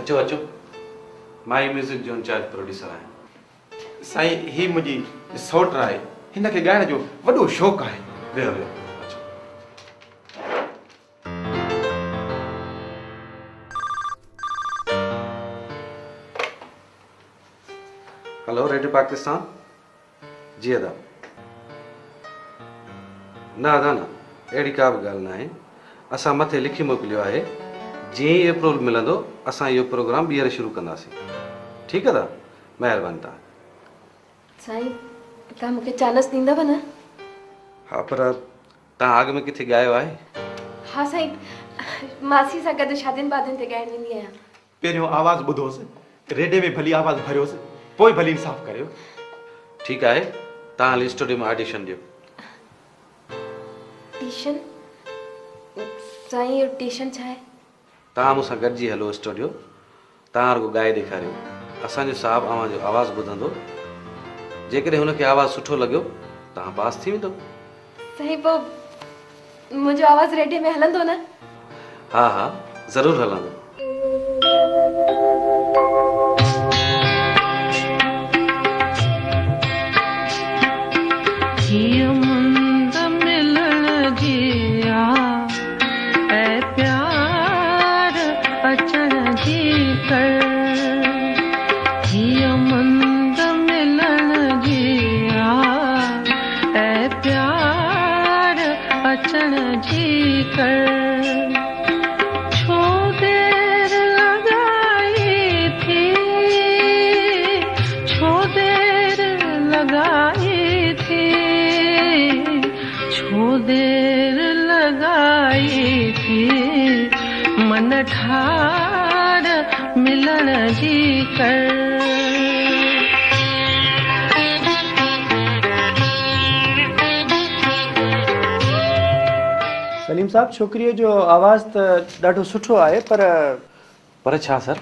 अचो अचो माई म्यूज़िक जो इंचार्ज प्रोड्यूसर आहियां। साईं ही मुंहिंजी सौट आहे, हिन खे ॻाइण जो वॾो शौक़ु आहे। वियो वियो अचो। हेलो रेडियो पाकिस्तान जी अदा। न अदा न अहिड़ी का बि ॻाल्हि न आहे। असां मथे लिखी मोकिलियो आहे, जीअं ई अप्रूवल मिलंदो असां इहो प्रोग्राम ॿीहर शुरू कंदासीं। ठीकु आहे दादा, महिरबानी तव्हां। साईं तव्हां मूंखे चांस ॾींदव न? हा पर तव्हां अॻु में किथे ॻायो आहे? हा साईं, मासी सां गॾु शादियुनि वादियुनि ते ॻाइण वेंदी आहियां। पहिरियों आवाज़ ॿुधोसि, रेडियो में भली आवाज़ भरियोसि, पोइ भली इंसाफ़ करियो। ठीकु आहे, तव्हां हाली स्टूडियो में ऑडिशन ॾियो। ट्यूशन? साईं इहो ट्यूशन छा आहे? तव्हां मूंसां गॾिजी हलो स्टूडियो, तव्हां रुॻो ॻाए ॾेखारियो। असांजो साहिबु अव्हांजो आवाज़ु ॿुधंदो, जेकॾहिं हुनखे आवाज़ु सुठो लॻियो तव्हां पास थी वेंदो। साईं पोइ मुंहिंजो आवाज़ु रेडियो में हलंदो न? हा हा ज़रूरु हलंदो। मन ठार मिलन जी कर। सलीम साहब, छोकिरीअ जो आवाज़ त ॾाढो सुठो आहे, पर पर छा सर?